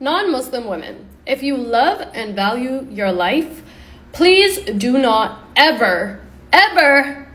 Non-Muslim women, if you love and value your life, please do not ever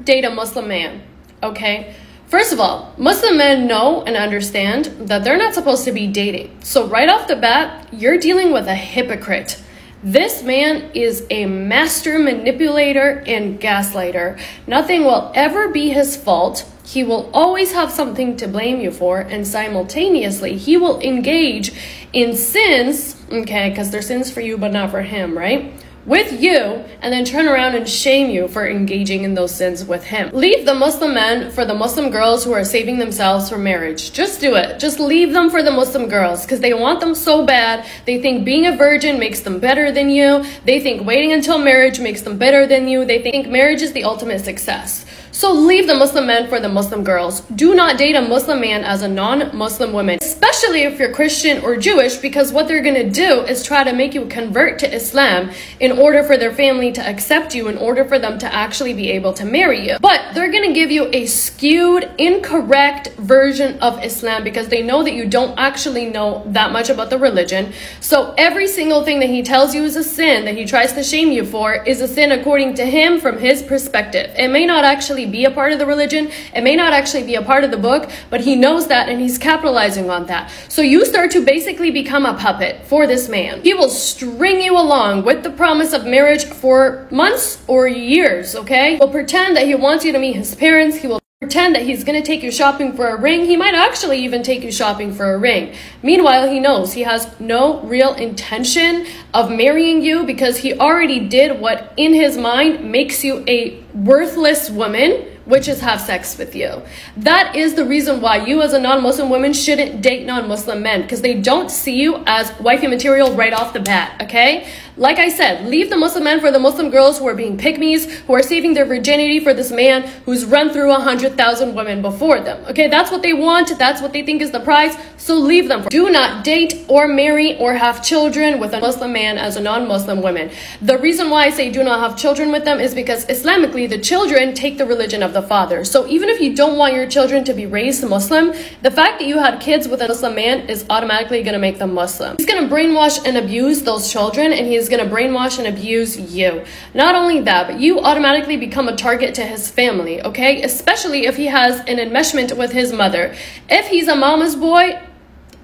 date a Muslim man, okay? First of all, Muslim men know and understand that they're not supposed to be dating. So right off the bat, you're dealing with a hypocrite. This man is a master manipulator and gaslighter. Nothing will ever be his fault. He will always have something to blame you for, and simultaneously, he will engage in sins, okay, because they're sins for you, but not for him, right? With you, and then turn around and shame you for engaging in those sins with him. Leave the Muslim men for the Muslim girls who are saving themselves for marriage. Just do it. Just leave them for the Muslim girls because they want them so bad. They think being a virgin makes them better than you. They think waiting until marriage makes them better than you. They think marriage is the ultimate success. So leave the Muslim men for the Muslim girls. Do not date a Muslim man as a non-Muslim woman, especially if you're Christian or Jewish, because what they're going to do is try to make you convert to Islam in order for their family to accept you, in order for them to actually be able to marry you. But they're going to give you a skewed, incorrect version of Islam because they know that you don't actually know that much about the religion. So every single thing that he tells you is a sin, that he tries to shame you for, is a sin according to him from his perspective. It may not actually be a part of the religion, it may not actually be a part of the book, but he knows that and he's capitalizing on that. So you start to basically become a puppet for this man. He will string you along with the promise of marriage for months or years, okay? He'll pretend that he wants you to meet his parents. He will pretend that he's going to take you shopping for a ring. He might actually even take you shopping for a ring. Meanwhile, he knows he has no real intention of marrying you because he already did what in his mind makes you a worthless woman, which is have sex with you. That is the reason why you as a non-Muslim woman shouldn't date non-Muslim men, because they don't see you as wifey material right off the bat, okay? Like I said, leave the Muslim men for the Muslim girls who are being pygmies, who are saving their virginity for this man who's run through 100,000 women before them, okay? That's what they want. That's what they think is the prize. So leave them. Do not date or marry or have children with a Muslim man as a non-Muslim woman. The reason why I say do not have children with them is because Islamically, the children take the religion of the father. So even if you don't want your children to be raised Muslim, the fact that you had kids with a Muslim man is automatically going to make them Muslim. He's going to brainwash and abuse those children, and he's going to brainwash and abuse you. Not only that, but you automatically become a target to his family, okay? Especially if he has an enmeshment with his mother. If he's a mama's boy,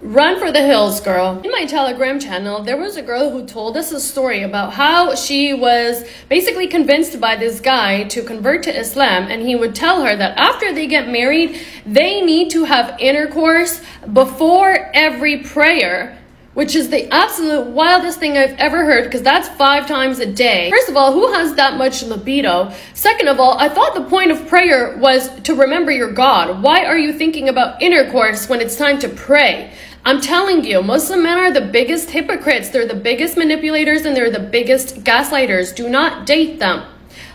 run for the hills, girl. In my Telegram channel, there was a girl who told us a story about how she was basically convinced by this guy to convert to Islam, and he would tell her that after they get married, they need to have intercourse before every prayer, which is the absolute wildest thing I've ever heard, because that's 5 times a day. First of all, who has that much libido? Second of all, I thought the point of prayer was to remember your God. Why are you thinking about intercourse when it's time to pray? I'm telling you, Muslim men are the biggest hypocrites. They're the biggest manipulators and they're the biggest gaslighters. Do not date them.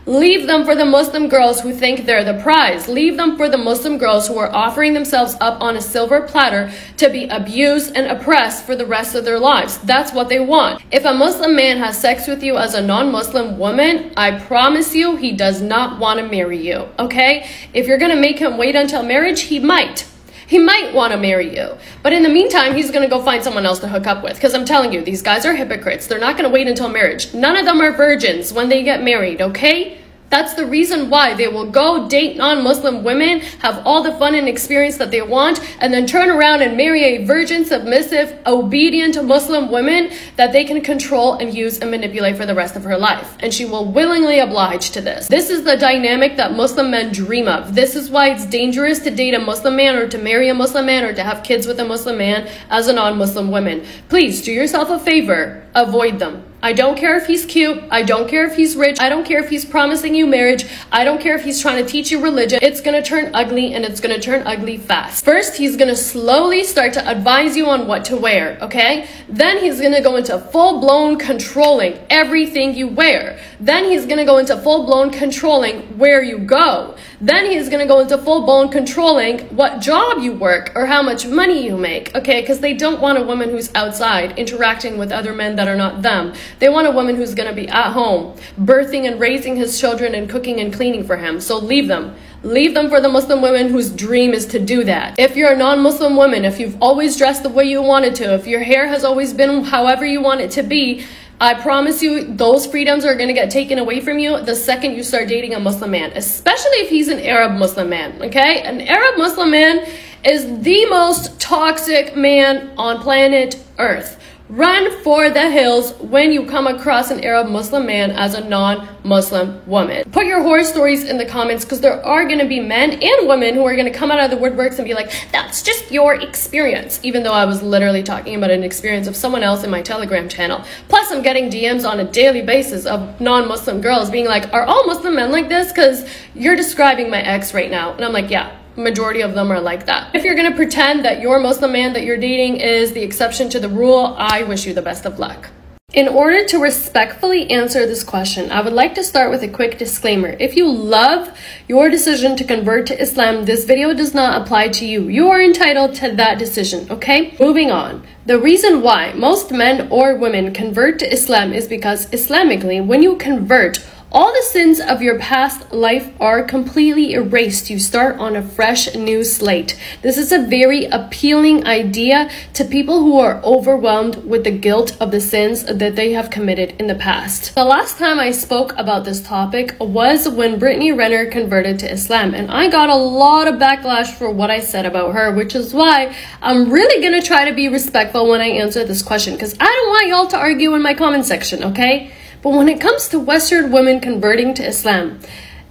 Leave them for the Muslim girls who think they're the prize. Leave them for the Muslim girls who are offering themselves up on a silver platter to be abused and oppressed for the rest of their lives. That's what they want. If a Muslim man has sex with you as a non-Muslim woman, I promise you he does not want to marry you, okay? If you're going to make him wait until marriage, he might. He might want to marry you. But in the meantime, he's going to go find someone else to hook up with. Because I'm telling you, these guys are hypocrites. They're not going to wait until marriage. None of them are virgins when they get married, okay? That's the reason why they will go date non-Muslim women, have all the fun and experience that they want, and then turn around and marry a virgin, submissive, obedient Muslim woman that they can control and use and manipulate for the rest of her life. And she will willingly oblige to this. This is the dynamic that Muslim men dream of. This is why it's dangerous to date a Muslim man or to marry a Muslim man or to have kids with a Muslim man as a non-Muslim woman. Please do yourself a favor. Avoid them. I don't care if he's cute. I don't care if he's rich. I don't care if he's promising you marriage. I don't care if he's trying to teach you religion. It's going to turn ugly, and it's going to turn ugly fast. First, he's going to slowly start to advise you on what to wear, okay? Then he's going to go into full-blown controlling everything you wear. Then he's going to go into full-blown controlling where you go. Then he's going to go into full-blown controlling what job you work or how much money you make, okay? Because they don't want a woman who's outside interacting with other men that are not them. They want a woman who's going to be at home, birthing and raising his children and cooking and cleaning for him. So leave them. leave them for the Muslim women whose dream is to do that. If you're a non-Muslim woman, if you've always dressed the way you wanted to, if your hair has always been however you want it to be, I promise you those freedoms are going to get taken away from you the second you start dating a Muslim man, especially if he's an Arab Muslim man, okay? An Arab Muslim man is the most toxic man on planet Earth. Run for the hills when you come across an Arab Muslim man as a non-Muslim woman. Put your horror stories in the comments, because there are going to be men and women who are going to come out of the woodworks and be like, that's just your experience, even though I was literally talking about an experience of someone else in my Telegram channel. Plus, I'm getting DMs on a daily basis of non-Muslim girls being like, are all Muslim men like this? Because you're describing my ex right now. And I'm like, yeah. Majority of them are like that. If you're gonna pretend that your Muslim man that you're dating is the exception to the rule, I wish you the best of luck. In order to respectfully answer this question, I would like to start with a quick disclaimer. If you love your decision to convert to Islam, this video does not apply to you. You are entitled to that decision, okay? Moving on. The reason why most men or women convert to Islam is because Islamically, when you convert, all the sins of your past life are completely erased. You start on a fresh new slate. This is a very appealing idea to people who are overwhelmed with the guilt of the sins that they have committed in the past. The last time I spoke about this topic was when Brittany Renner converted to Islam, and I got a lot of backlash for what I said about her, which is why I'm really gonna try to be respectful when I answer this question, because I don't want y'all to argue in my comment section, okay? But when it comes to Western women converting to Islam,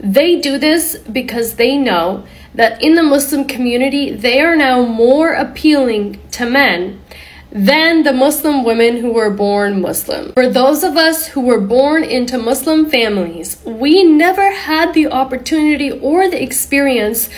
they do this because they know that in the Muslim community, they are now more appealing to men than the Muslim women who were born Muslim. For those of us who were born into Muslim families, we never had the opportunity or the experience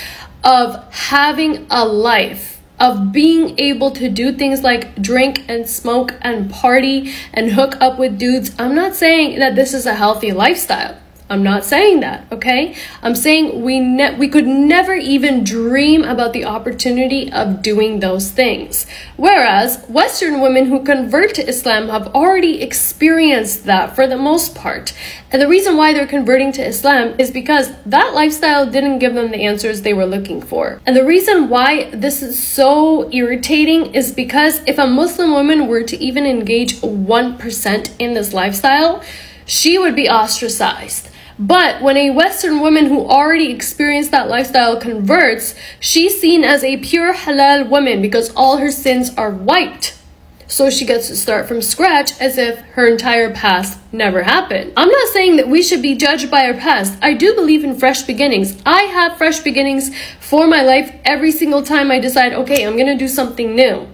of having a life, of being able to do things like drink and smoke and party and hook up with dudes. I'm not saying that this is a healthy lifestyle. I'm not saying that, okay? I'm saying we could never even dream about the opportunity of doing those things. Whereas Western women who convert to Islam have already experienced that for the most part. And the reason why they're converting to Islam is because that lifestyle didn't give them the answers they were looking for. And the reason why this is so irritating is because if a Muslim woman were to even engage 1% in this lifestyle, she would be ostracized. But when a Western woman who already experienced that lifestyle converts, she's seen as a pure halal woman because all her sins are wiped. So she gets to start from scratch as if her entire past never happened. I'm not saying that we should be judged by our past. I do believe in fresh beginnings. I have fresh beginnings for my life every single time I decide, okay, I'm gonna do something new.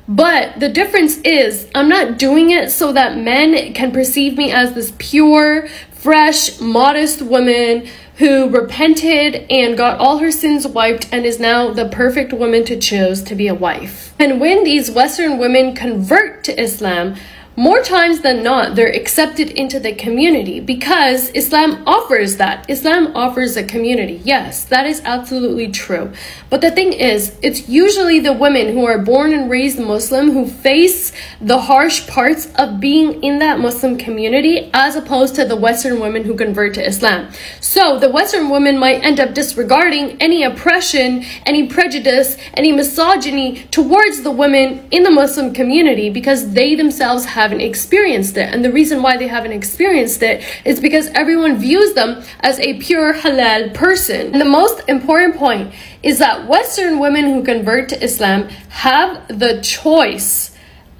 But the difference is I'm not doing it so that men can perceive me as this pure, fresh, modest woman who repented and got all her sins wiped and is now the perfect woman to choose to be a wife. And when these Western women convert to Islam, more times than not, they're accepted into the community because Islam offers that. Islam offers a community. Yes, that is absolutely true. But the thing is, it's usually the women who are born and raised Muslim who face the harsh parts of being in that Muslim community as opposed to the Western women who convert to Islam. So the Western women might end up disregarding any oppression, any prejudice, any misogyny towards the women in the Muslim community because they themselves haven't experienced it. And the reason why they haven't experienced it is because everyone views them as a pure halal person. And the most important point is that Western women who convert to Islam have the choice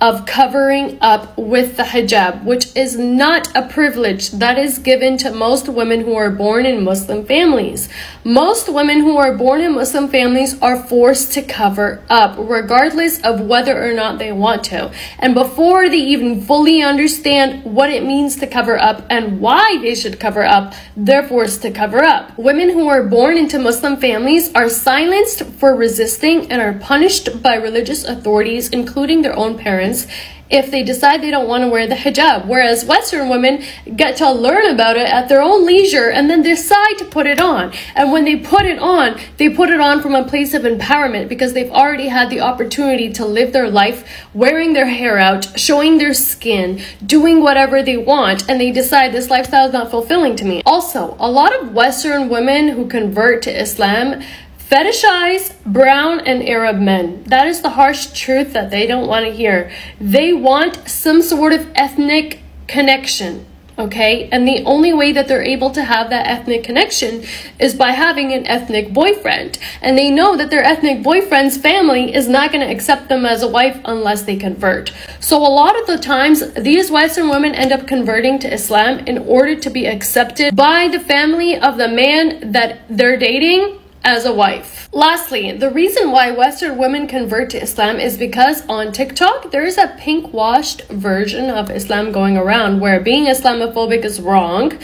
of covering up with the hijab, which is not a privilege that is given to most women who are born in Muslim families. Most women who are born in Muslim families are forced to cover up, regardless of whether or not they want to. And before they even fully understand what it means to cover up and why they should cover up, they're forced to cover up. Women who are born into Muslim families are silenced for resisting and are punished by religious authorities, including their own parents, if they decide they don't want to wear the hijab, whereas Western women get to learn about it at their own leisure and then decide to put it on. And when they put it on from a place of empowerment, because they've already had the opportunity to live their life wearing their hair out, showing their skin, doing whatever they want, and they decide this lifestyle is not fulfilling to me. Also, a lot of Western women who convert to Islam fetishize brown and Arab men. That is the harsh truth that they don't want to hear. They want some sort of ethnic connection, okay? And the only way that they're able to have that ethnic connection is by having an ethnic boyfriend. And they know that their ethnic boyfriend's family is not going to accept them as a wife unless they convert. So a lot of the times, these Western women end up converting to Islam in order to be accepted by the family of the man that they're dating as a wife. Lastly, the reason why Western women convert to Islam is because on TikTok, there is a pink-washed version of Islam going around where being Islamophobic is wrong.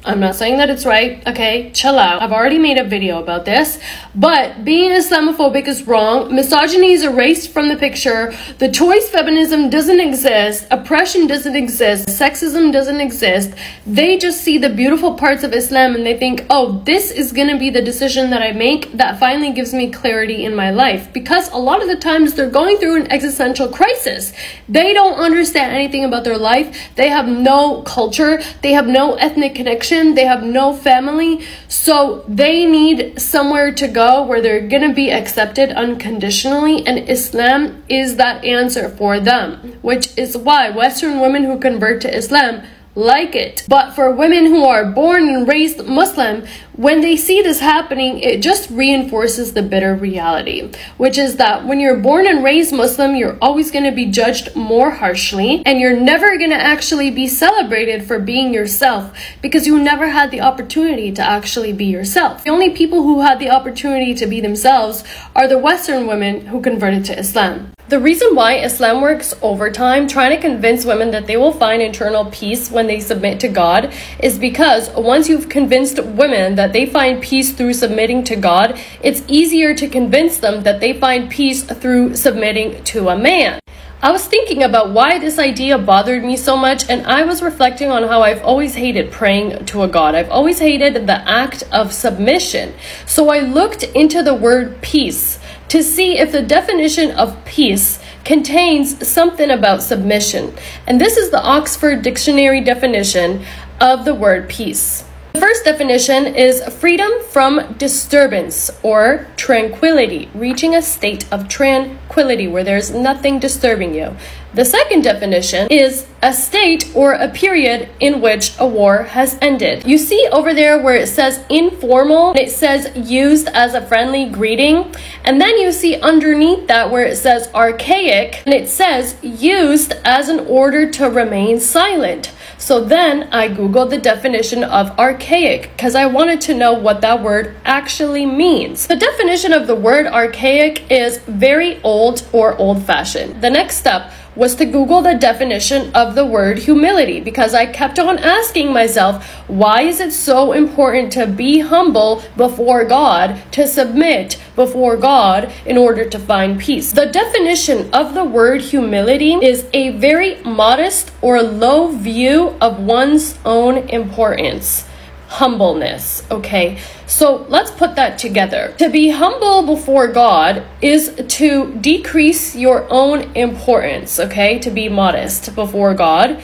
I'm not saying that it's right, okay? Chill out. I've already made a video about this, but being Islamophobic is wrong. Misogyny is erased from the picture. The choice feminism doesn't exist. Oppression doesn't exist. Sexism doesn't exist. They just see the beautiful parts of Islam and they think, oh, this is gonna be the decision that I make that finally gives me clarity in my life. Because a lot of the times they're going through an existential crisis. They don't understand anything about their life. They have no culture. They have no ethnic connection. They have no family, so they need somewhere to go where they're gonna be accepted unconditionally, and Islam is that answer for them, which is why Western women who convert to Islam like it. But for women who are born and raised Muslim, when they see this happening, it just reinforces the bitter reality, which is that when you're born and raised Muslim, you're always going to be judged more harshly, and you're never going to actually be celebrated for being yourself because you never had the opportunity to actually be yourself. The only people who had the opportunity to be themselves are the Western women who converted to Islam. The reason why Islam works overtime trying to convince women that they will find internal peace when they submit to God is because once you've convinced women that they find peace through submitting to God, it's easier to convince them that they find peace through submitting to a man. I was thinking about why this idea bothered me so much, and I was reflecting on how I've always hated praying to a God. I've always hated the act of submission. So I looked into the word peace to see if the definition of peace contains something about submission. And this is the Oxford Dictionary definition of the word peace. The first definition is freedom from disturbance or tranquility, reaching a state of tranquility where there's nothing disturbing you. The second definition is a state or a period in which a war has ended. You see over there where it says informal, it says used as a friendly greeting, and then you see underneath that where it says archaic, and it says used as an order to remain silent. So then I googled the definition of archaic because I wanted to know what that word actually means. The definition of the word archaic is very old or old-fashioned. The next step was to Google the definition of the word humility because I kept on asking myself, why is it so important to be humble before God, to submit before God in order to find peace? The definition of the word humility is a very modest or low view of one's own importance. Humbleness, okay? So let's put that together. To be humble before God is to decrease your own importance, okay? To be modest before God,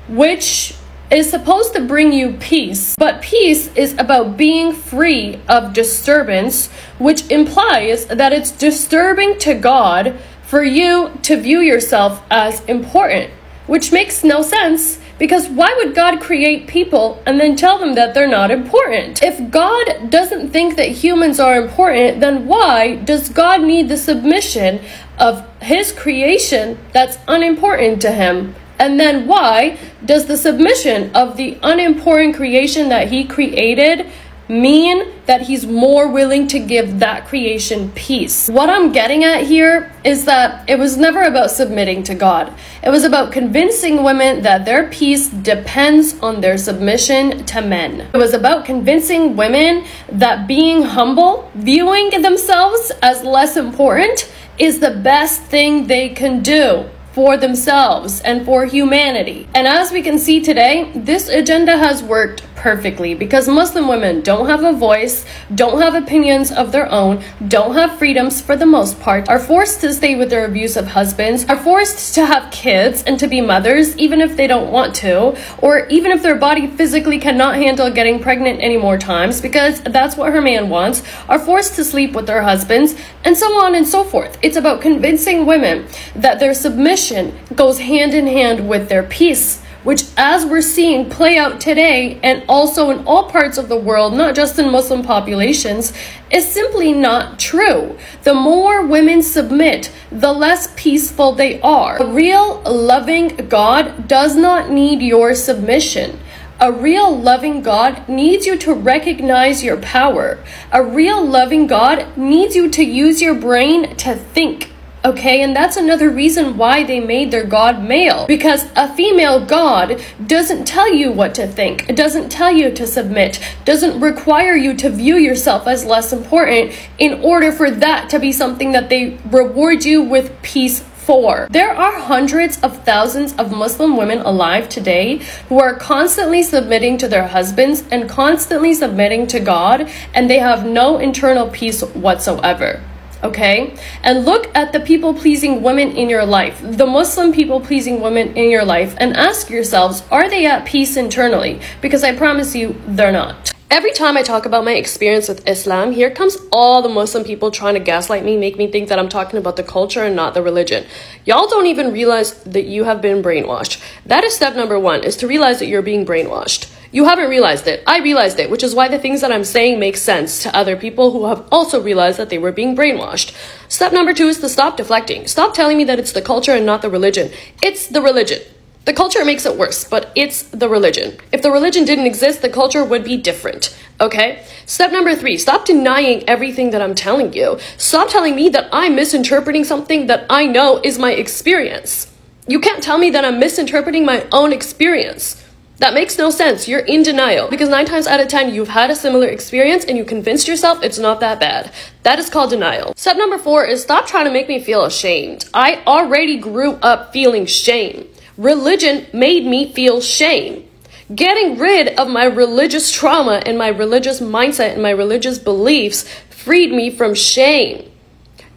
which is supposed to bring you peace. But peace is about being free of disturbance, which implies that it's disturbing to God for you to view yourself as important, which makes no sense. Because why would God create people and then tell them that they're not important? If God doesn't think that humans are important, then why does God need the submission of his creation that's unimportant to him? And then why does the submission of the unimportant creation that he created mean that he's more willing to give that creation peace? What I'm getting at here is that it was never about submitting to God. It was about convincing women that their peace depends on their submission to men. It was about convincing women that being humble, viewing themselves as less important, is the best thing they can do for themselves and for humanity. And as we can see today, this agenda has worked perfectly because Muslim women don't have a voice, don't have opinions of their own, don't have freedoms for the most part, are forced to stay with their abusive husbands, are forced to have kids and to be mothers even if they don't want to, or even if their body physically cannot handle getting pregnant any more times because that's what her man wants, are forced to sleep with their husbands, and so on and so forth. It's about convincing women that their submission goes hand in hand with their peace, which, as we're seeing play out today and also in all parts of the world, not just in Muslim populations, is simply not true. The more women submit, the less peaceful they are. A real loving God does not need your submission. A real loving God needs you to recognize your power. A real loving God needs you to use your brain to think. Okay, and that's another reason why they made their God male, because a female God doesn't tell you what to think. It doesn't tell you to submit, doesn't require you to view yourself as less important in order for that to be something that they reward you with peace for. There are hundreds of thousands of Muslim women alive today who are constantly submitting to their husbands and constantly submitting to God, and they have no internal peace whatsoever. Okay, and look at the people-pleasing women in your life, the Muslim people-pleasing women in your life, and ask yourselves, are they at peace internally? Because I promise you, they're not. Every time I talk about my experience with Islam, here comes all the Muslim people trying to gaslight me, make me think that I'm talking about the culture and not the religion. Y'all don't even realize that you have been brainwashed. That is step number one, is to realize that you're being brainwashed. You haven't realized it. I realized it, which is why the things that I'm saying make sense to other people who have also realized that they were being brainwashed. Step number two is to stop deflecting. Stop telling me that it's the culture and not the religion. It's the religion. The culture makes it worse, but it's the religion. If the religion didn't exist, the culture would be different. Okay? Step number three, stop denying everything that I'm telling you. Stop telling me that I'm misinterpreting something that I know is my experience. You can't tell me that I'm misinterpreting my own experience. That makes no sense. You're in denial because 9 times out of 10, you've had a similar experience and you convinced yourself it's not that bad. That is called denial. Step number 4 is stop trying to make me feel ashamed. I already grew up feeling shame. Religion made me feel shame. Getting rid of my religious trauma and my religious mindset and my religious beliefs freed me from shame.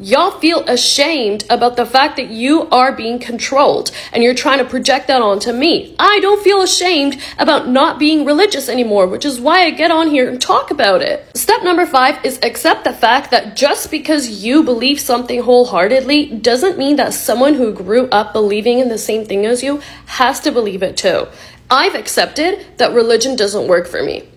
Y'all feel ashamed about the fact that you are being controlled and you're trying to project that onto me. I don't feel ashamed about not being religious anymore, which is why I get on here and talk about it. Step number 5 is accept the fact that just because you believe something wholeheartedly doesn't mean that someone who grew up believing in the same thing as you has to believe it too. I've accepted that religion doesn't work for me.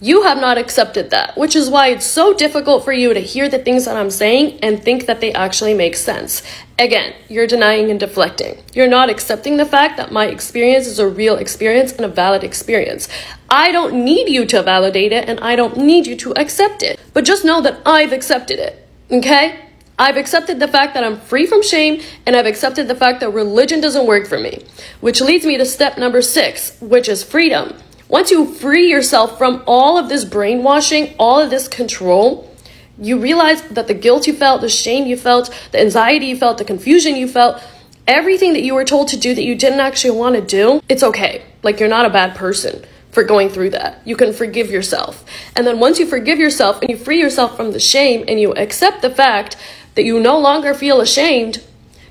You have not accepted that, which is why it's so difficult for you to hear the things that I'm saying and think that they actually make sense. Again, you're denying and deflecting. You're not accepting the fact that my experience is a real experience and a valid experience. I don't need you to validate it and I don't need you to accept it. But just know that I've accepted it, okay? I've accepted the fact that I'm free from shame and I've accepted the fact that religion doesn't work for me. Which leads me to step number 6, which is freedom. Once you free yourself from all of this brainwashing, all of this control, you realize that the guilt you felt, the shame you felt, the anxiety you felt, the confusion you felt, everything that you were told to do that you didn't actually want to do, it's okay. Like, you're not a bad person for going through that. You can forgive yourself. And then once you forgive yourself and you free yourself from the shame and you accept the fact that you no longer feel ashamed,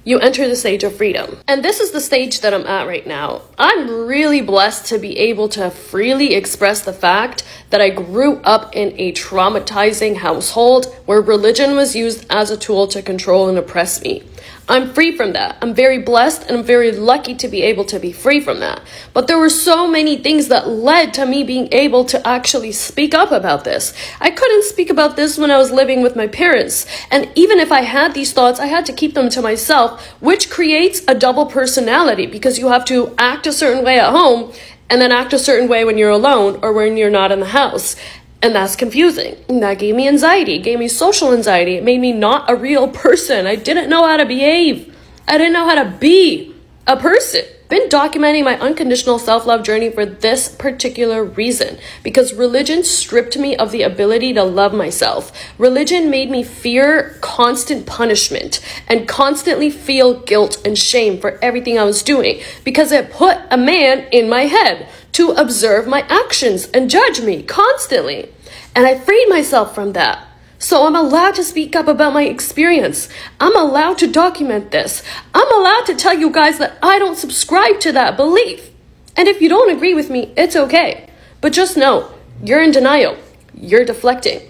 you enter the stage of freedom. And this is the stage that I'm at right now. I'm really blessed to be able to freely express the fact that I grew up in a traumatizing household where religion was used as a tool to control and oppress me. I'm free from that. I'm very blessed and I'm very lucky to be able to be free from that. But there were so many things that led to me being able to actually speak up about this. I couldn't speak about this when I was living with my parents. And even if I had these thoughts, I had to keep them to myself, which creates a double personality because you have to act a certain way at home and then act a certain way when you're alone or when you're not in the house. And that's confusing. And that gave me anxiety, gave me social anxiety. It made me not a real person. I didn't know how to behave. I didn't know how to be a person. been documenting my unconditional self-love journey for this particular reason, because religion stripped me of the ability to love myself. Religion made me fear constant punishment and constantly feel guilt and shame for everything I was doing, because it put a man in my head to observe my actions and judge me constantly. And I freed myself from that. So I'm allowed to speak up about my experience. I'm allowed to document this. I'm allowed to tell you guys that I don't subscribe to that belief. And if you don't agree with me, it's okay. But just know, you're in denial. You're deflecting.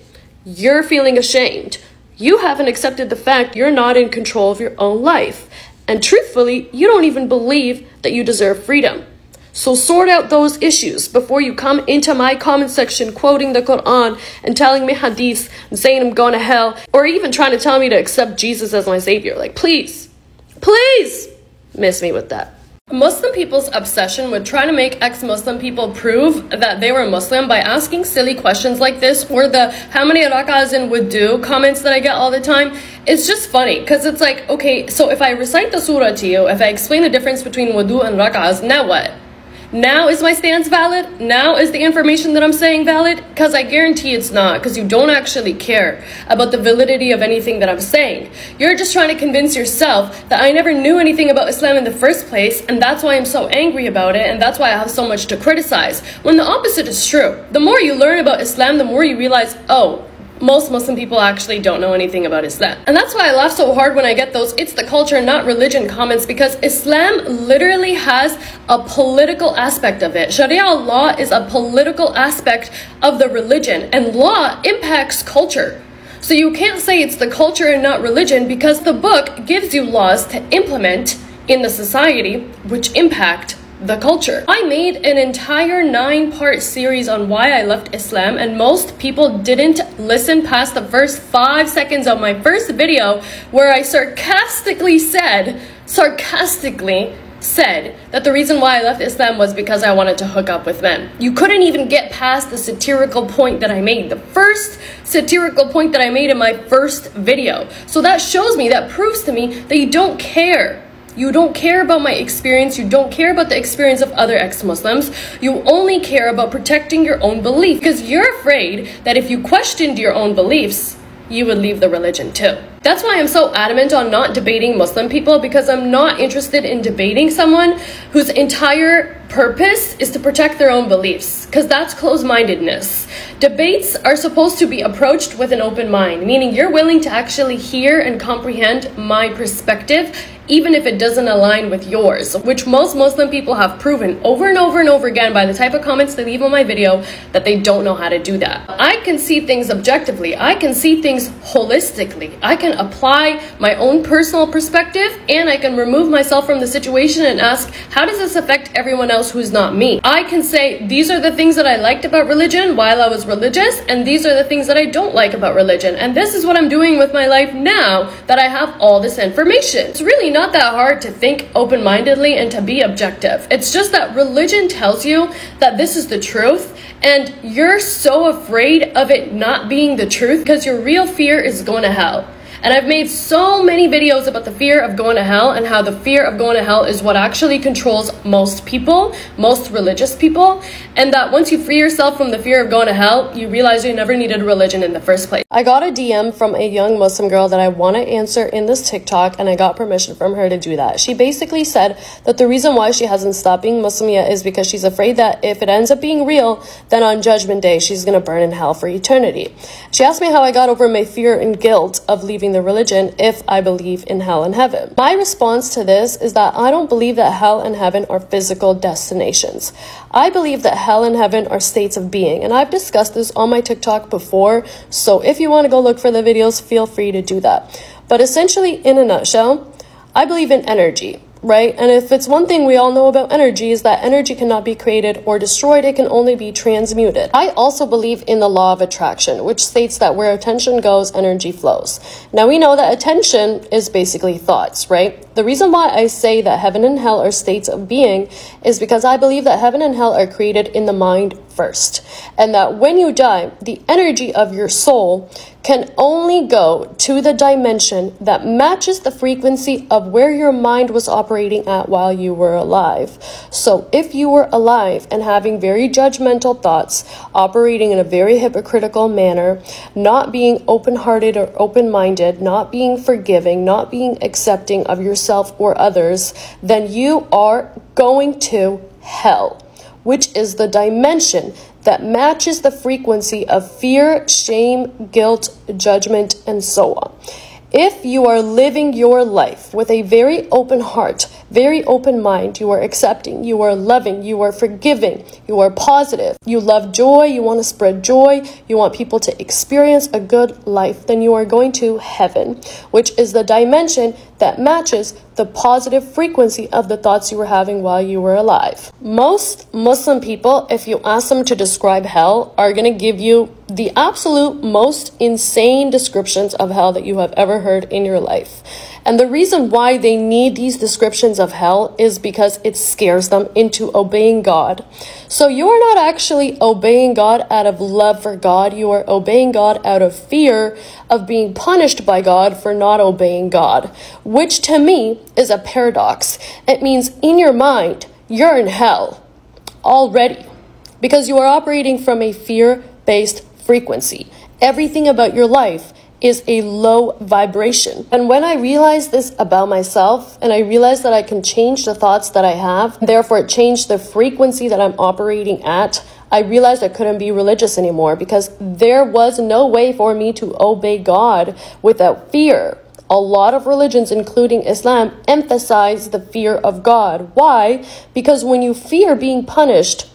You're feeling ashamed. You haven't accepted the fact you're not in control of your own life. And truthfully, you don't even believe that you deserve freedom. So sort out those issues before you come into my comment section quoting the Quran and telling me hadiths and saying I'm going to hell, or even trying to tell me to accept Jesus as my savior. Like, please miss me with that. Muslim people's obsession with trying to make ex-Muslim people prove that they were Muslim by asking silly questions like this, or the how many rak'ahs in wudu comments that I get all the time, it's just funny, because it's like, okay, so if I recite the surah to you, if I explain the difference between wudu and rak'ahs, now what? Now is my stance valid? Now is the information that I'm saying valid? Because I guarantee it's not, because you don't actually care about the validity of anything that I'm saying. You're just trying to convince yourself that I never knew anything about Islam in the first place, and that's why I'm so angry about it, and that's why I have so much to criticize, when the opposite is true. The more you learn about Islam, the more you realize, oh, most Muslim people actually don't know anything about Islam. And that's why I laugh so hard when I get those "it's the culture, not religion" comments, because Islam literally has a political aspect of it. Sharia law is a political aspect of the religion, and law impacts culture. So you can't say it's the culture and not religion, because the book gives you laws to implement in the society which impact the culture. I made an entire 9-part series on why I left Islam, and most people didn't listen past the first 5 seconds of my first video, where I sarcastically said that the reason why I left Islam was because I wanted to hook up with men. You couldn't even get past the satirical point that I made, the first satirical point that I made in my first video. So that shows me, that proves to me that you don't care. You don't care about my experience. You don't care about the experience of other ex-Muslims. You only care about protecting your own belief, because you're afraid that if you questioned your own beliefs, you would leave the religion too. That's why I'm so adamant on not debating Muslim people, because I'm not interested in debating someone whose entire purpose is to protect their own beliefs, because that's closed-mindedness. Debates are supposed to be approached with an open mind, meaning you're willing to actually hear and comprehend my perspective, even if it doesn't align with yours, which most Muslim people have proven over and over and over again by the type of comments they leave on my video that they don't know how to do that. I can see things objectively. I can see things holistically. I can apply my own personal perspective, and I can remove myself from the situation and ask, how does this affect everyone else who's not me? I can say, these are the things that I liked about religion while I was religious, and these are the things that I don't like about religion, and this is what I'm doing with my life now that I have all this information. It's really not that hard to think open-mindedly and to be objective. It's just that religion tells you that this is the truth, and you're so afraid of it not being the truth because your real fear is going to hell. And I've made so many videos about the fear of going to hell, and how the fear of going to hell is what actually controls most people, most religious people, and that once you free yourself from the fear of going to hell, you realize you never needed religion in the first place. I got a DM from a young Muslim girl that I want to answer in this TikTok, and I got permission from her to do that. She basically said that the reason why she hasn't stopped being Muslim yet is because she's afraid that if it ends up being real, then on Judgment Day, she's going to burn in hell for eternity. She asked me how I got over my fear and guilt of leaving the religion if I believe in hell and heaven. My response to this is that I don't believe that hell and heaven are physical destinations. I believe that hell and heaven are states of being, and I've discussed this on my TikTok before, so if you want to go look for the videos, feel free to do that. But essentially, in a nutshell, I believe in energy, right? And if it's one thing we all know about energy, is that energy cannot be created or destroyed, it can only be transmuted. I also believe in the law of attraction, which states that where attention goes, energy flows. Now we know that attention is basically thoughts, right? The reason why I say that heaven and hell are states of being is because I believe that heaven and hell are created in the mind first, and that when you die, the energy of your soul can only go to the dimension that matches the frequency of where your mind was operating at while you were alive. So if you were alive and having very judgmental thoughts, operating in a very hypocritical manner, not being open-hearted or open-minded, not being forgiving, not being accepting of yourself or others, then you are going to hell, which is the dimension that matches the frequency of fear, shame, guilt, judgment, and so on. If you are living your life with a very open heart, very open mind, you are accepting, you are loving, you are forgiving, you are positive, you love joy, you want to spread joy, you want people to experience a good life, then you are going to heaven, which is the dimension that matches the positive frequency of the thoughts you were having while you were alive. Most Muslim people, if you ask them to describe hell, are going to give you the absolute most insane descriptions of hell that you have ever heard in your life. And the reason why they need these descriptions of hell is because it scares them into obeying God. So you are not actually obeying God out of love for God. You are obeying God out of fear of being punished by God for not obeying God, which to me is a paradox. It means in your mind, you're in hell already because you are operating from a fear-based frequency. Everything about your life is a low vibration. And when I realized this about myself, and I realized that I can change the thoughts that I have, therefore change the frequency that I'm operating at, I realized I couldn't be religious anymore because there was no way for me to obey God without fear. A lot of religions, including Islam, emphasize the fear of God. Why? Because when you fear being punished,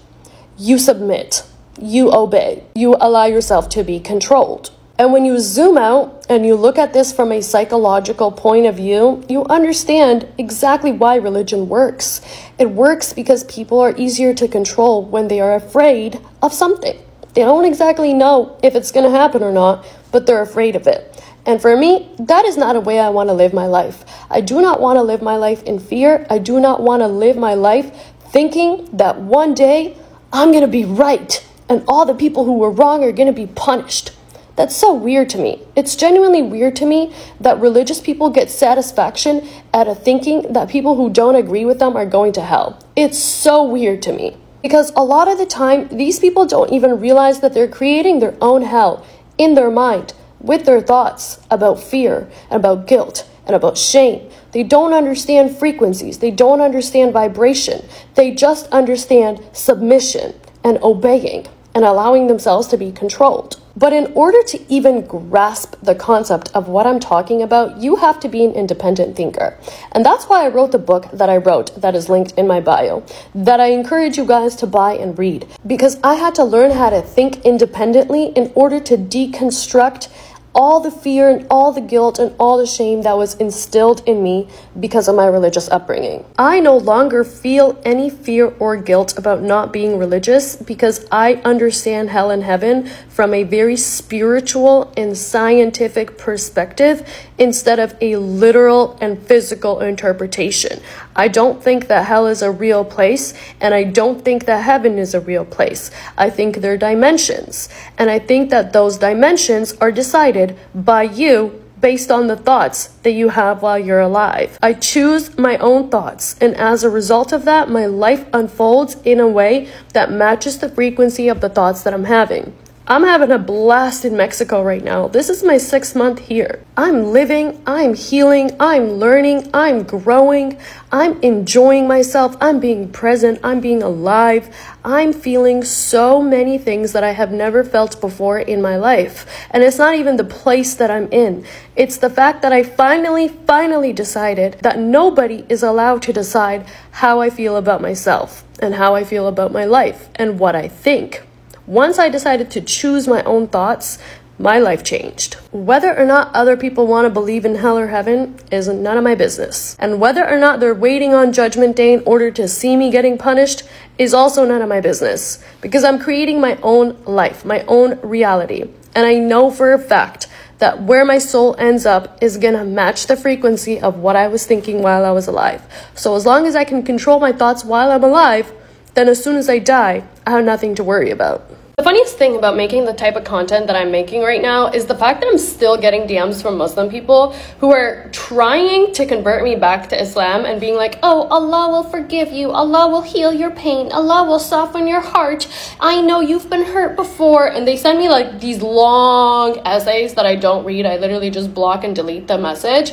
you submit, you obey, you allow yourself to be controlled. And when you zoom out and you look at this from a psychological point of view, you understand exactly why religion works. It works because people are easier to control when they are afraid of something. They don't exactly know if it's going to happen or not, but they're afraid of it. And for me, that is not a way I want to live my life. I do not want to live my life in fear. I do not want to live my life thinking that one day I'm going to be right and all the people who were wrong are going to be punished. That's so weird to me. It's genuinely weird to me that religious people get satisfaction out of thinking that people who don't agree with them are going to hell. It's so weird to me. Because a lot of the time, these people don't even realize that they're creating their own hell in their mind with their thoughts about fear and about guilt and about shame. They don't understand frequencies. They don't understand vibration. They just understand submission and obeying and allowing themselves to be controlled. But in order to even grasp the concept of what I'm talking about, you have to be an independent thinker. And that's why I wrote the book that I wrote that is linked in my bio, that I encourage you guys to buy and read. Because I had to learn how to think independently in order to deconstruct all the fear and all the guilt and all the shame that was instilled in me because of my religious upbringing. I no longer feel any fear or guilt about not being religious because I understand hell and heaven from a very spiritual and scientific perspective instead of a literal and physical interpretation. I don't think that hell is a real place, and I don't think that heaven is a real place. I think they're dimensions, and I think that those dimensions are decided by you based on the thoughts that you have while you're alive. I choose my own thoughts, and as a result of that, my life unfolds in a way that matches the frequency of the thoughts that I'm having. I'm having a blast in Mexico right now. This is my 6th month here. I'm living, I'm healing, I'm learning, I'm growing, I'm enjoying myself, I'm being present, I'm being alive. I'm feeling so many things that I have never felt before in my life. And it's not even the place that I'm in. It's the fact that I finally decided that nobody is allowed to decide how I feel about myself and how I feel about my life and what I think. Once I decided to choose my own thoughts, my life changed. Whether or not other people want to believe in hell or heaven is none of my business. And whether or not they're waiting on Judgment Day in order to see me getting punished is also none of my business. Because I'm creating my own life, my own reality. And I know for a fact that where my soul ends up is gonna match the frequency of what I was thinking while I was alive. So as long as I can control my thoughts while I'm alive, then as soon as I die, I have nothing to worry about. The funniest thing about making the type of content that I'm making right now is the fact that I'm still getting DMs from Muslim people who are trying to convert me back to Islam and being like, oh, Allah will forgive you, Allah will heal your pain, Allah will soften your heart, I know you've been hurt before. And they send me like these long essays that I don't read. I literally just block and delete the message.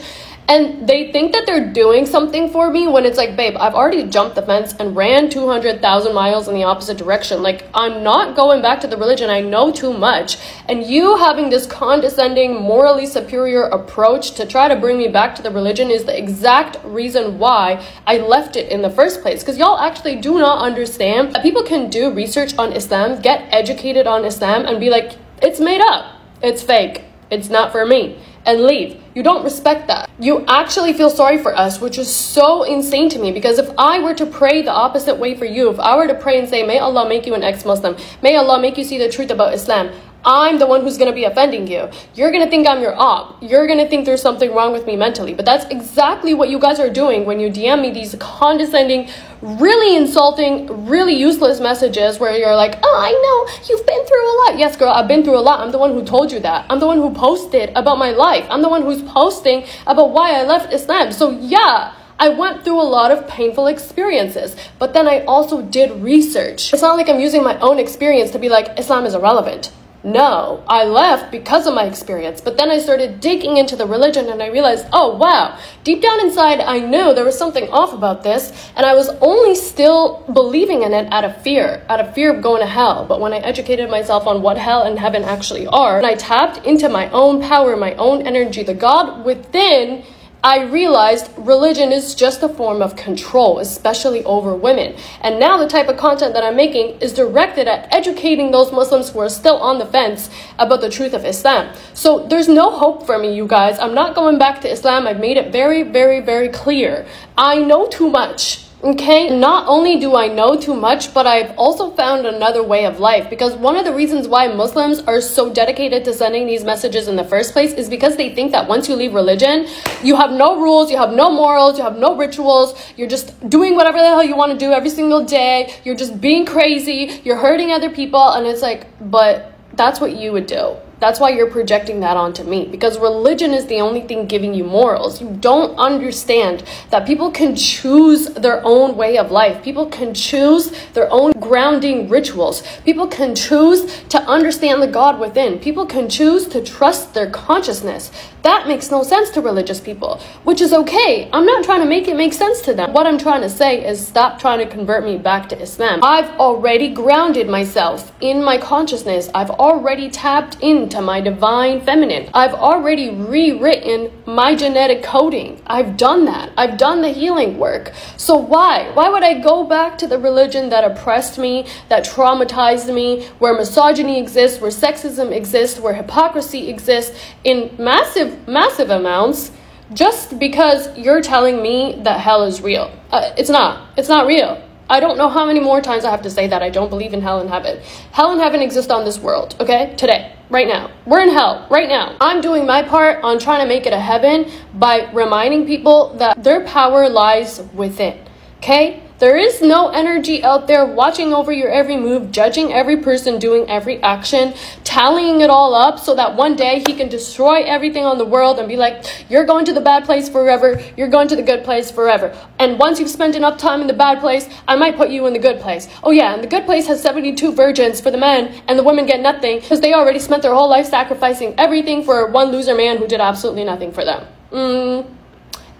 And they think that they're doing something for me when it's like, babe, I've already jumped the fence and ran 200,000 miles in the opposite direction. Like, I'm not going back to the religion. I know too much. And you having this condescending, morally superior approach to try to bring me back to the religion is the exact reason why I left it in the first place. Because y'all actually do not understand that people can do research on Islam, get educated on Islam, and be like, it's made up, it's fake, it's not for me, and leave. You don't respect that. You actually feel sorry for us, which is so insane to me, because if I were to pray the opposite way for you, if I were to pray and say, may Allah make you an ex-Muslim, may Allah make you see the truth about Islam, I'm the one who's going to be offending you. You're going to think I'm your op. You're going to think there's something wrong with me mentally. But that's exactly what you guys are doing when you DM me these condescending, really insulting, really useless messages where you're like, oh, I know, you've been through a lot. Yes, girl, I've been through a lot. I'm the one who told you that. I'm the one who posted about my life. I'm the one who's posting about why I left Islam. So yeah, I went through a lot of painful experiences, but then I also did research. It's not like I'm using my own experience to be like, Islam is irrelevant. No, I left because of my experience, but then I started digging into the religion and I realized, oh wow, deep down inside I knew there was something off about this, and I was only still believing in it out of fear of going to hell. But when I educated myself on what hell and heaven actually are, and I tapped into my own power, my own energy, the God within, I realized religion is just a form of control, especially over women. And now the type of content that I'm making is directed at educating those Muslims who are still on the fence about the truth of Islam. So there's no hope for me, you guys. I'm not going back to Islam. I've made it very, very, very clear. I know too much. Okay, not only do I know too much, but I've also found another way of life, because one of the reasons why Muslims are so dedicated to sending these messages in the first place is because they think that once you leave religion, you have no rules, you have no morals, you have no rituals, you're just doing whatever the hell you want to do every single day, you're just being crazy, you're hurting other people. And it's like, but that's what you would do. That's why you're projecting that onto me, because religion is the only thing giving you morals. You don't understand that people can choose their own way of life. People can choose their own grounding rituals. People can choose to understand the God within. People can choose to trust their consciousness. That makes no sense to religious people, which is okay. I'm not trying to make it make sense to them. What I'm trying to say is stop trying to convert me back to Islam. I've already grounded myself in my consciousness. I've already tapped into my divine feminine. I've already rewritten my genetic coding. I've done that. I've done the healing work. So why would I go back to the religion that oppressed me, that traumatized me, where misogyny exists, where sexism exists, where hypocrisy exists in massive amounts, just because you're telling me that hell is real? It's not real. I don't know how many more times I have to say that I don't believe in hell and heaven. Hell and heaven exist on this world, okay? Today, right now. We're in hell, right now. I'm doing my part on trying to make it a heaven by reminding people that their power lies within, okay? There is no energy out there watching over your every move, judging every person doing every action, tallying it all up so that one day he can destroy everything on the world and be like, you're going to the bad place forever, you're going to the good place forever. And once you've spent enough time in the bad place, I might put you in the good place. Oh yeah, and the good place has 72 virgins for the men, and the women get nothing because they already spent their whole life sacrificing everything for one loser man who did absolutely nothing for them.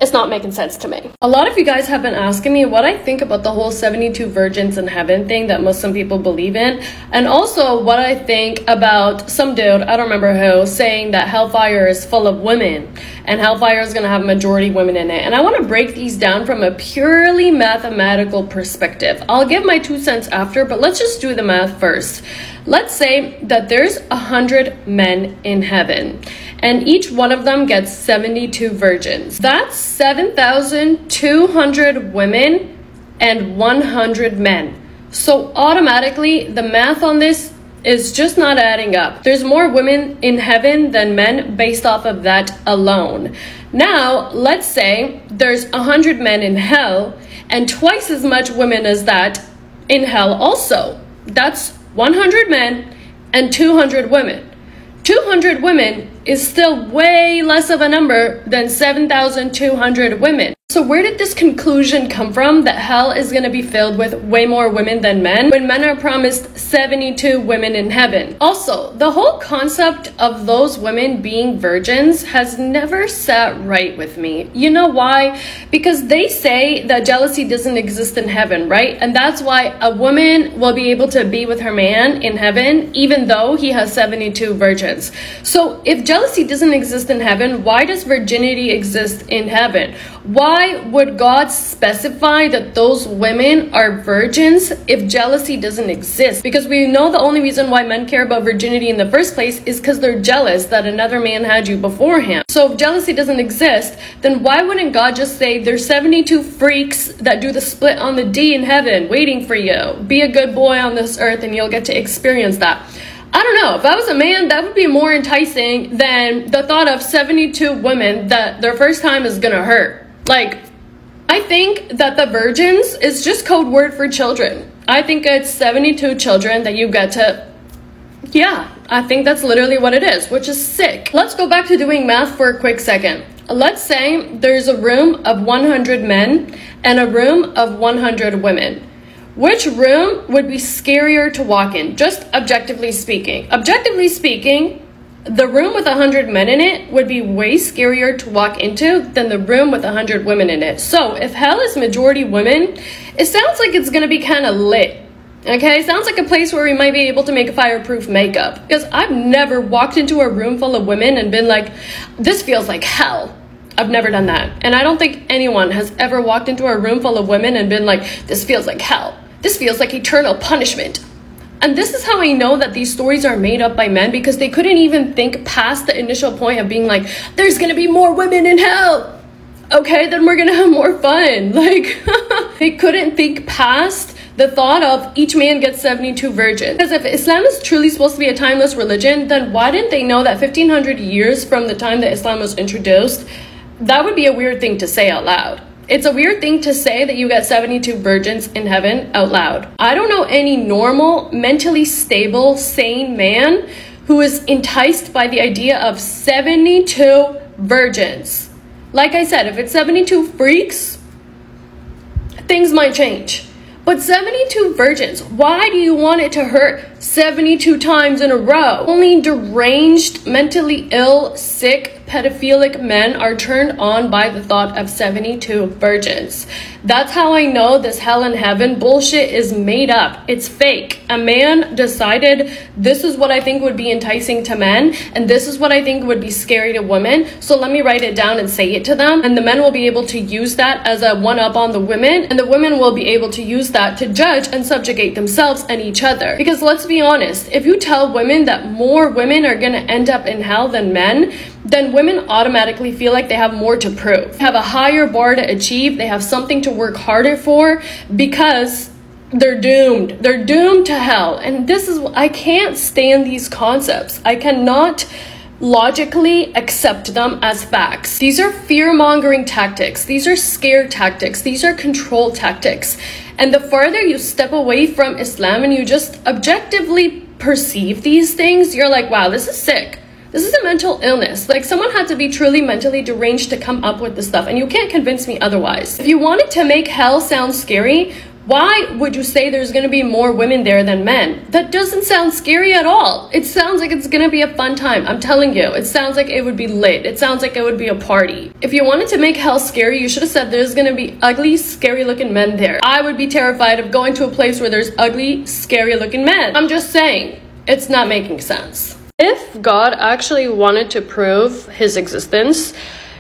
It's not making sense to me. A lot of you guys have been asking me what I think about the whole 72 virgins in heaven thing that Muslim people believe in, and also what I think about some dude, I don't remember who, saying that hellfire is full of women and hellfire is going to have majority women in it. And I want to break these down from a purely mathematical perspective. I'll give my 2 cents after, but let's just do the math first. Let's say that there's 100 men in heaven, and each one of them gets 72 virgins. That's 7,200 women and 100 men. So automatically, the math on this is just not adding up. There's more women in heaven than men based off of that alone. Now, let's say there's 100 men in hell and twice as much women as that in hell also. That's 100 men and 200 women. 200 women is still way less of a number than 7,200 women. So where did this conclusion come from that hell is going to be filled with way more women than men when men are promised 72 women in heaven? Also, the whole concept of those women being virgins has never sat right with me. You know why? Because they say that jealousy doesn't exist in heaven, right? And that's why a woman will be able to be with her man in heaven even though he has 72 virgins. So if jealousy doesn't exist in heaven, why does virginity exist in heaven? Why would God specify that those women are virgins if jealousy doesn't exist? Because we know the only reason why men care about virginity in the first place is because they're jealous that another man had you beforehand. So if jealousy doesn't exist, then why wouldn't God just say there's 72 freaks that do the split on the D in heaven waiting for you? Be a good boy on this earth and you'll get to experience that. I don't know, if I was a man, that would be more enticing than the thought of 72 women that their first time is gonna hurt. Like, I think that the virgins is just code word for children. I think it's 72 children that you get to, yeah, I think that's literally what it is, which is sick. Let's go back to doing math for a quick second. Let's say there's a room of 100 men and a room of 100 women. Which room would be scarier to walk in, just objectively speaking? Objectively speaking, the room with 100 men in it would be way scarier to walk into than the room with 100 women in it. So if hell is majority women, it sounds like it's going to be kind of lit. Okay, sounds like a place where we might be able to make fireproof makeup. Because I've never walked into a room full of women and been like, this feels like hell. I've never done that. And I don't think anyone has ever walked into a room full of women and been like, this feels like hell. This feels like eternal punishment. And this is how I know that these stories are made up by men, because they couldn't even think past the initial point of being like, there's gonna be more women in hell. Okay, then we're gonna have more fun. Like, they couldn't think past the thought of each man gets 72 virgins. Because if Islam is truly supposed to be a timeless religion, then why didn't they know that 1500 years from the time that Islam was introduced, that would be a weird thing to say out loud. It's a weird thing to say that you get 72 virgins in heaven out loud. I don't know any normal, mentally stable, sane man who is enticed by the idea of 72 virgins. Like I said, if it's 72 freaks, things might change. But 72 virgins, why do you want it to hurt 72 times in a row? Only deranged, mentally ill, sick, pedophilic men are turned on by the thought of 72 virgins. That's how I know this hell and heaven bullshit is made up. It's fake. A man decided this is what I think would be enticing to men and this is what I think would be scary to women. So let me write it down and say it to them. And the men will be able to use that as a one-up on the women. And the women will be able to use that to judge and subjugate themselves and each other. Because let's be honest, if you tell women that more women are going to end up in hell than men, then women automatically feel like they have more to prove. They have a higher bar to achieve. They have something to work harder for because they're doomed. They're doomed to hell. And this is, I can't stand these concepts. I cannot logically accept them as facts. These are fear-mongering tactics. These are scare tactics. These are control tactics. And the farther you step away from Islam and you just objectively perceive these things, you're like, wow, this is sick. This is a mental illness. Like, someone had to be truly mentally deranged to come up with this stuff, and you can't convince me otherwise. If you wanted to make hell sound scary, why would you say there's going to be more women there than men? That doesn't sound scary at all. It sounds like it's going to be a fun time. I'm telling you, it sounds like it would be lit. It sounds like it would be a party. If you wanted to make hell scary, you should have said there's going to be ugly, scary looking men there. I would be terrified of going to a place where there's ugly, scary looking men. I'm just saying, it's not making sense. If God actually wanted to prove his existence,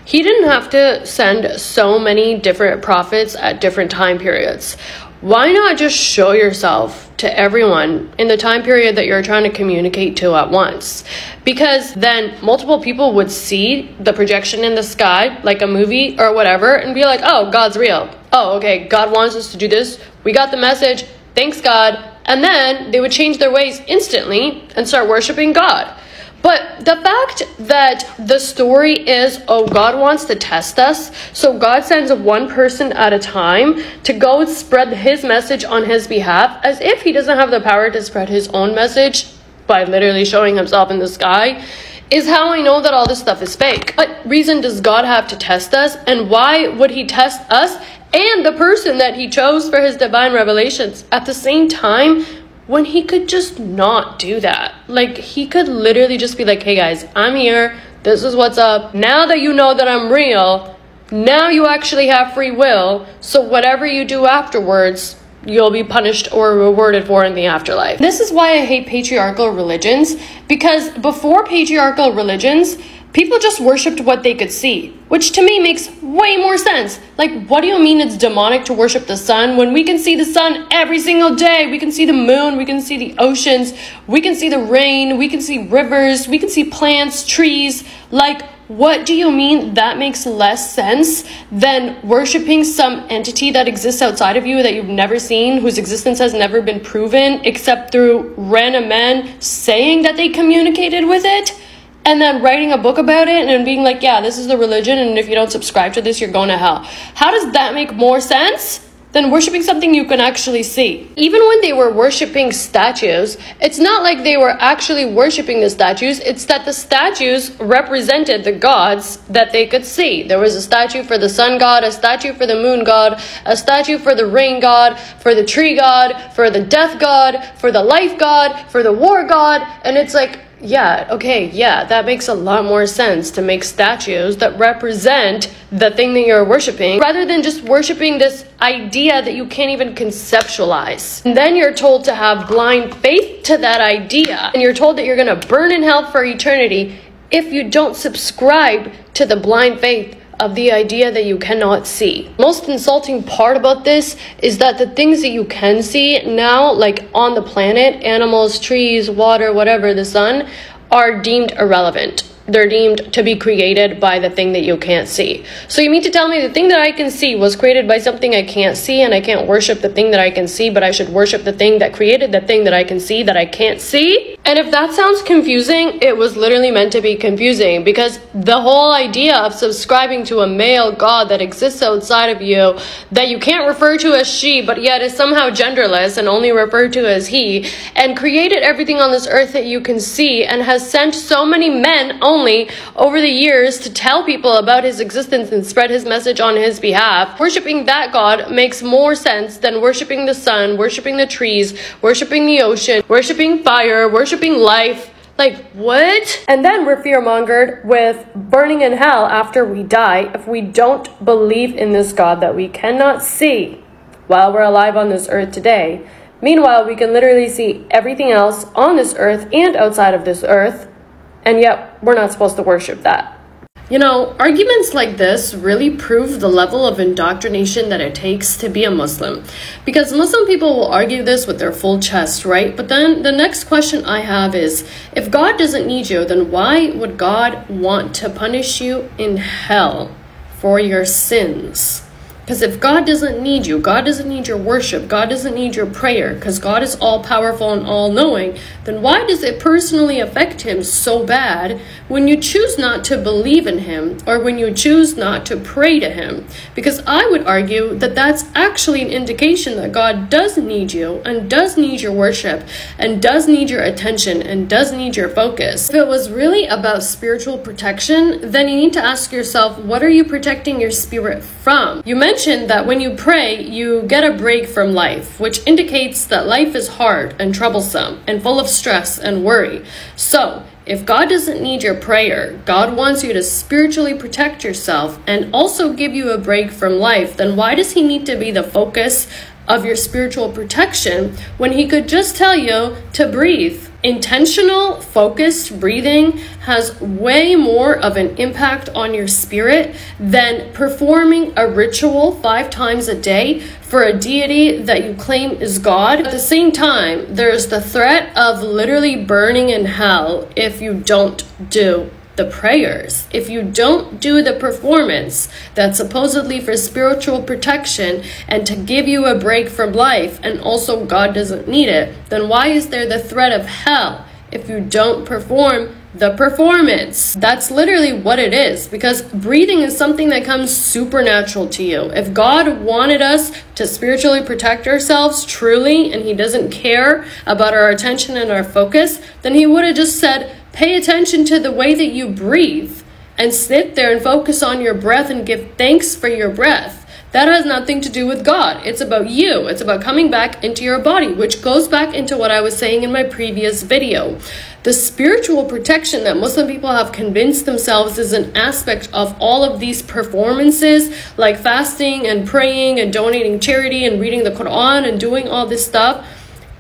he didn't have to send so many different prophets at different time periods. Why not just show yourself to everyone in the time period that you're trying to communicate to at once? Because then multiple people would see the projection in the sky, like a movie or whatever, and be like, oh, God's real. Oh, okay, God wants us to do this. We got the message. Thanks, God. And then they would change their ways instantly and start worshiping God. But the fact that the story is, oh, God wants to test us, so God sends one person at a time to go spread his message on his behalf, as if he doesn't have the power to spread his own message by literally showing himself in the sky, is how I know that all this stuff is fake. What reason does God have to test us, and why would he test us and the person that he chose for his divine revelations at the same time, when he could just not do that? Like, he could literally just be like, hey guys, I'm here. This is what's up. Now that you know that I'm real, now you actually have free will. So whatever you do afterwards, you'll be punished or rewarded for in the afterlife. This is why I hate patriarchal religions, because before patriarchal religions, people just worshipped what they could see, which to me makes way more sense. Like, what do you mean it's demonic to worship the sun when we can see the sun every single day? We can see the moon, we can see the oceans, we can see the rain, we can see rivers, we can see plants, trees. Like, what do you mean that makes less sense than worshiping some entity that exists outside of you that you've never seen, whose existence has never been proven except through random men saying that they communicated with it? And then writing a book about it and then being like, yeah, this is the religion, and if you don't subscribe to this, you're going to hell. How does that make more sense than worshiping something you can actually see? Even when they were worshiping statues, it's not like they were actually worshiping the statues. It's that the statues represented the gods that they could see. There was a statue for the sun god, a statue for the moon god, a statue for the rain god, for the tree god, for the death god, for the life god, for the war god. And it's like, yeah, okay, yeah, that makes a lot more sense to make statues that represent the thing that you're worshiping, rather than just worshiping this idea that you can't even conceptualize. And then you're told to have blind faith to that idea, and you're told that you're going to burn in hell for eternity if you don't subscribe to the blind faith of the idea that you cannot see. Most insulting part about this is that the things that you can see now, like on the planet, animals, trees, water, whatever, the sun, are deemed irrelevant. They're deemed to be created by the thing that you can't see. So you mean to tell me the thing that I can see was created by something I can't see, and I can't worship the thing that I can see, but I should worship the thing that created the thing that I can see that I can't see? And if that sounds confusing, it was literally meant to be confusing, because the whole idea of subscribing to a male god that exists outside of you, that you can't refer to as she, but yet is somehow genderless and only referred to as he, and created everything on this earth that you can see, and has sent so many men only over the years to tell people about his existence and spread his message on his behalf. Worshipping that god makes more sense than worshipping the sun, worshipping the trees, worshipping the ocean, worshipping fire, worshipping life. Like, what? And then we're fear-mongered with burning in hell after we die if we don't believe in this God that we cannot see while we're alive on this earth today. Meanwhile, we can literally see everything else on this earth and outside of this earth, and yet we're not supposed to worship that. You know, arguments like this really prove the level of indoctrination that it takes to be a Muslim. Because Muslim people will argue this with their full chest, right? But then the next question I have is, if God doesn't need you, then why would God want to punish you in hell for your sins? Because if God doesn't need you, God doesn't need your worship, God doesn't need your prayer, because God is all-powerful and all-knowing, then why does it personally affect him so bad when you choose not to believe in him, or when you choose not to pray to him? Because I would argue that that's actually an indication that God does need you, and does need your worship, and does need your attention, and does need your focus. If it was really about spiritual protection, then you need to ask yourself, what are you protecting your spirit from? You mentioned that when you pray, you get a break from life, which indicates that life is hard and troublesome and full of stress and worry. So, if God doesn't need your prayer, God wants you to spiritually protect yourself and also give you a break from life, then why does he need to be the focus of your spiritual protection when he could just tell you to breathe? Intentional, focused breathing has way more of an impact on your spirit than performing a ritual 5 times a day for a deity that you claim is God. At the same time, there's the threat of literally burning in hell if you don't do the prayers, if you don't do the performance that's supposedly for spiritual protection and to give you a break from life, and also God doesn't need it, then why is there the threat of hell if you don't perform the performance? That's literally what it is, because breathing is something that comes supernatural to you. If God wanted us to spiritually protect ourselves truly, and he doesn't care about our attention and our focus, then he would have just said, pay attention to the way that you breathe and sit there and focus on your breath and give thanks for your breath. That has nothing to do with God. It's about you. It's about coming back into your body, which goes back into what I was saying in my previous video. The spiritual protection that Muslim people have convinced themselves is an aspect of all of these performances, like fasting and praying and donating charity and reading the Quran and doing all this stuff,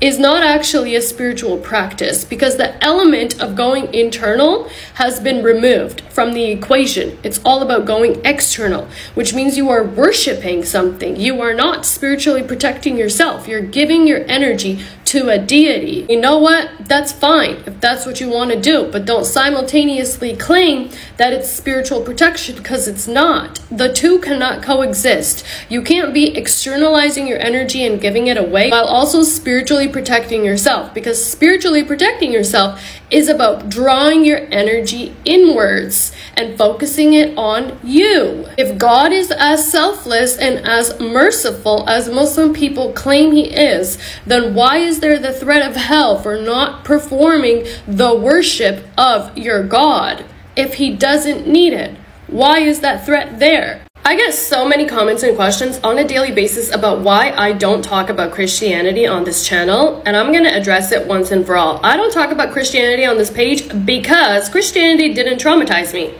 is not actually a spiritual practice, because the element of going internal has been removed from the equation. It's all about going external, which means you are worshiping something. You are not spiritually protecting yourself. You're giving your energy to a deity. You know what? That's fine if that's what you want to do, but don't simultaneously claim that it's spiritual protection, because it's not. The two cannot coexist. You can't be externalizing your energy and giving it away while also spiritually protecting yourself, because spiritually protecting yourself is about drawing your energy inwards and focusing it on you. If God is as selfless and as merciful as Muslim people claim he is, then why is there the threat of hell for not performing the worship of your God if he doesn't need it? Why is that threat there? I get so many comments and questions on a daily basis about why I don't talk about Christianity on this channel, and I'm going to address it once and for all. I don't talk about Christianity on this page because Christianity didn't traumatize me.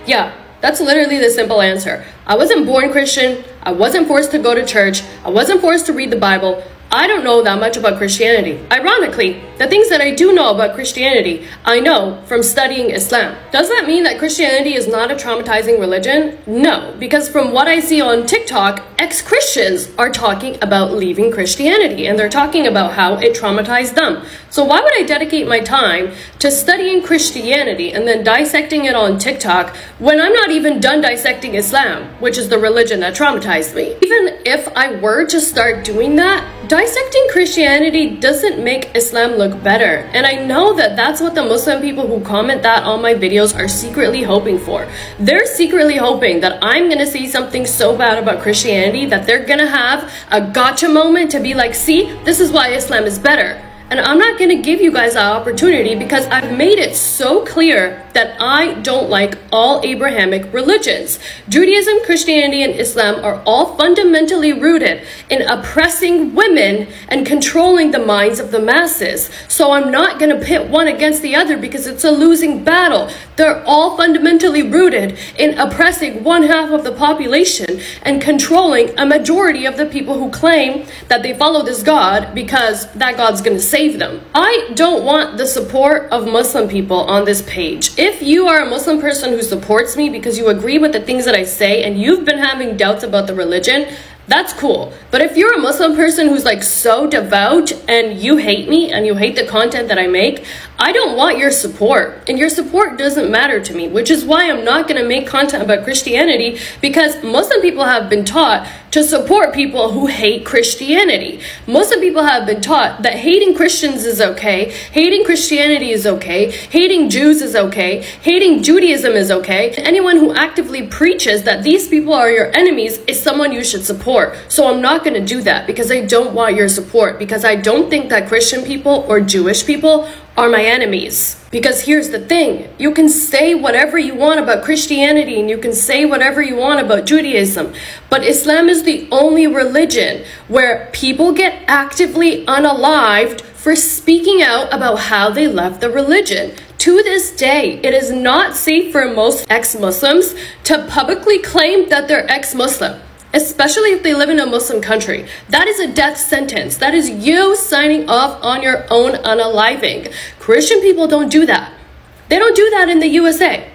Yeah, that's literally the simple answer. I wasn't born Christian. I wasn't forced to go to church. I wasn't forced to read the Bible. I don't know that much about Christianity. Ironically, the things that I do know about Christianity, I know from studying Islam. Does that mean that Christianity is not a traumatizing religion? No, because from what I see on TikTok, ex-Christians are talking about leaving Christianity, and they're talking about how it traumatized them. So why would I dedicate my time to studying Christianity and then dissecting it on TikTok when I'm not even done dissecting Islam, which is the religion that traumatized me? Even if I were to start doing that, dissecting Christianity doesn't make Islam look better. And I know that that's what the Muslim people who comment that on my videos are secretly hoping for. They're secretly hoping that I'm going to say something so bad about Christianity that they're going to have a gotcha moment to be like, see, this is why Islam is better. And I'm not going to give you guys that opportunity, because I've made it so clear that I don't like all Abrahamic religions. Judaism, Christianity, and Islam are all fundamentally rooted in oppressing women and controlling the minds of the masses. So I'm not going to pit one against the other, because it's a losing battle. They're all fundamentally rooted in oppressing one half of the population and controlling a majority of the people who claim that they follow this God because that God's going to save them. I don't want the support of Muslim people on this page. If you are a Muslim person who supports me because you agree with the things that I say and you've been having doubts about the religion, that's cool. But if you're a Muslim person who's like so devout and you hate me and you hate the content that I make, I don't want your support, and your support doesn't matter to me, which is why I'm not going to make content about Christianity, because Muslim people have been taught to support people who hate Christianity. Muslim people have been taught that hating Christians is okay, hating Christianity is okay, hating Jews is okay, hating Judaism is okay. Anyone who actively preaches that these people are your enemies is someone you should support. So I'm not going to do that, because I don't want your support, because I don't think that Christian people or Jewish people are my enemies. Because here's the thing, you can say whatever you want about Christianity and you can say whatever you want about Judaism, but Islam is the only religion where people get actively unalived for speaking out about how they left the religion. To this day, it is not safe for most ex-Muslims to publicly claim that they're ex-Muslim, especially if they live in a Muslim country. That is a death sentence. That is you signing off on your own unaliving. Christian people don't do that. They don't do that in the USA.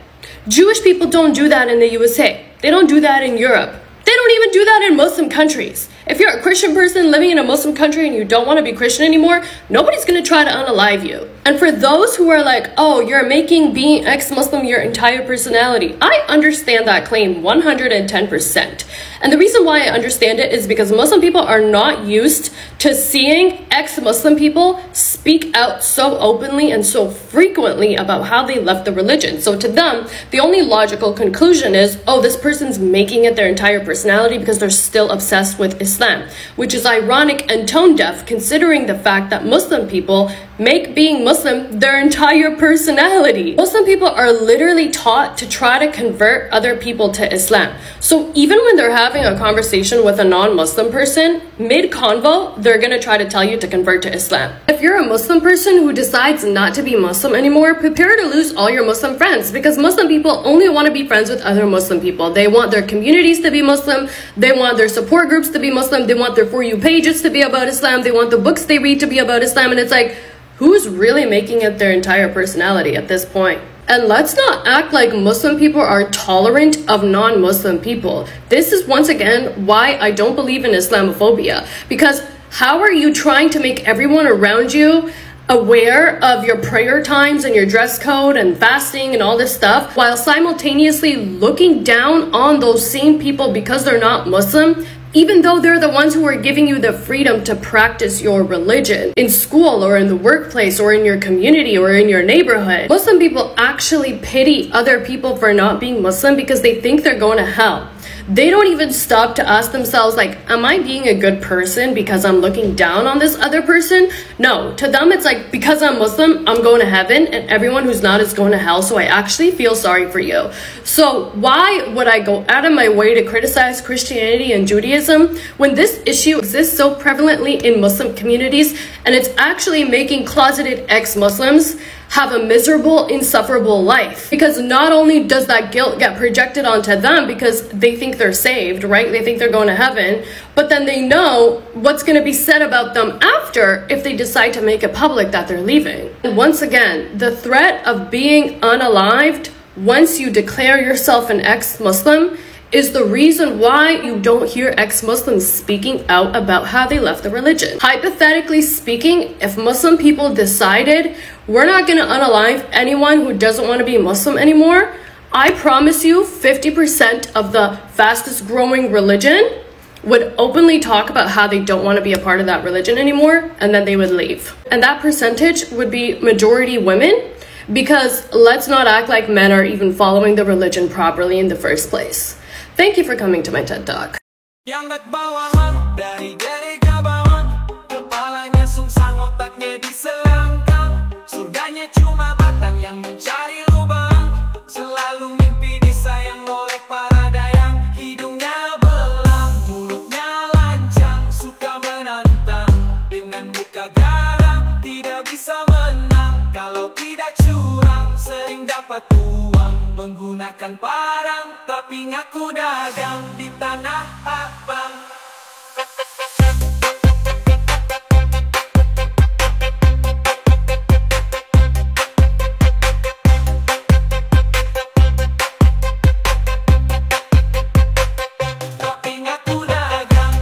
Jewish people don't do that in the USA. They don't do that in Europe. They don't even do that in Muslim countries. If you're a Christian person living in a Muslim country and you don't want to be Christian anymore, nobody's going to try to unalive you. And for those who are like, oh, you're making being ex-Muslim your entire personality, I understand that claim 110%. And the reason why I understand it is because Muslim people are not used to seeing ex-Muslim people speak out so openly and so frequently about how they left the religion. So to them, the only logical conclusion is, oh, this person's making it their entire personality because they're still obsessed with Islam, which is ironic and tone deaf considering the fact that Muslim people make being Muslim their entire personality. Muslim people are literally taught to try to convert other people to Islam. So even when they're having a conversation with a non-Muslim person, mid-convo, they're gonna try to tell you to convert to Islam. If you're a Muslim person who decides not to be Muslim anymore, prepare to lose all your Muslim friends, because Muslim people only want to be friends with other Muslim people. They want their communities to be Muslim, they want their support groups to be Muslim, they want their For You pages to be about Islam, they want the books they read to be about Islam, and it's like, who's really making it their entire personality at this point? And let's not act like Muslim people are tolerant of non-Muslim people. This is once again why I don't believe in Islamophobia. Because how are you trying to make everyone around you aware of your prayer times and your dress code and fasting and all this stuff, while simultaneously looking down on those same people because they're not Muslim, even though they're the ones who are giving you the freedom to practice your religion in school or in the workplace or in your community or in your neighborhood? Muslim people actually pity other people for not being Muslim because they think they're going to hell. They don't even stop to ask themselves, like, am I being a good person because I'm looking down on this other person? No, to them it's like, because I'm Muslim, I'm going to heaven, and everyone who's not is going to hell, so I actually feel sorry for you. So why would I go out of my way to criticize Christianity and Judaism when this issue exists so prevalently in Muslim communities, and it's actually making closeted ex-Muslims have a miserable, insufferable life? Because not only does that guilt get projected onto them because they think they're saved, right? They think they're going to heaven, but then they know what's going to be said about them after if they decide to make it public that they're leaving. And once again, the threat of being unalived once you declare yourself an ex-Muslim is the reason why you don't hear ex-Muslims speaking out about how they left the religion. Hypothetically speaking, if Muslim people decided we're not going to unalive anyone who doesn't want to be Muslim anymore, I promise you 50% of the fastest growing religion would openly talk about how they don't want to be a part of that religion anymore, and then they would leave. And that percentage would be majority women, because let's not act like men are even following the religion properly in the first place. Thank you for coming to my TED Talk. Yang nagbawangan dari kabawan, kepalanya sungsang, otaknya diselangkang. Surganya cuma batang yang mencari lubang, selalu mimpi disayang oleh para dayang. Hidungnya belang, mulutnya lancang, suka menantang. Dengan muka garang, tidak bisa menang. Kalau tidak curang, sering dapat uang. Menggunakan parang, tapi ngaku dagang di tanah abang. Tapi ngaku dagang.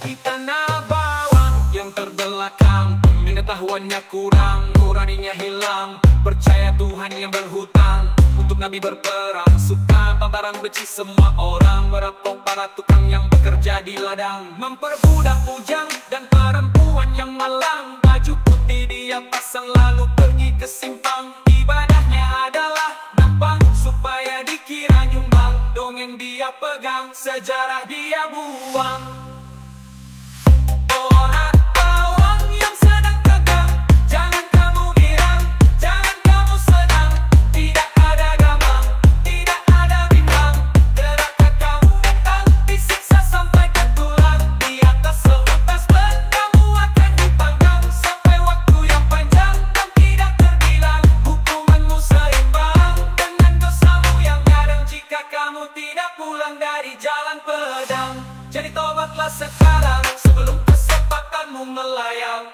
Di tanah bawang yang terbelakang, pengetahuannya kurang, nuraninya hilang. Percaya Tuhan yang berhutang, untuk Nabi berperang. Suka pantaran benci semua orang, merampok para tukang yang bekerja di ladang. Memperbudak bujang dan perempuan yang malang. Baju putih dia pasang lalu pergi ke simpang. Ibadahnya adalah nampang supaya dikira nyumbang. Dongeng dia pegang, sejarah dia buang. Orang bawang yang sedang tegang, jangan kamu girang, jangan kamu sedang. Tidak ada gambang, tidak ada bimbang. Gerakan kamu datang, disiksa sampai ke tulang. Di atas seutas kamu akan dipanggang sampai waktu yang panjang dan tidak terbilang. Hukumanmu seimbang dengan dosamu yang kadang, jika kamu tidak pulang dari jalan pedang. Jadi tobatlah sekarang sebelum kesempatanmu melayang.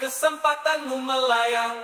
kesempatanmu melayang.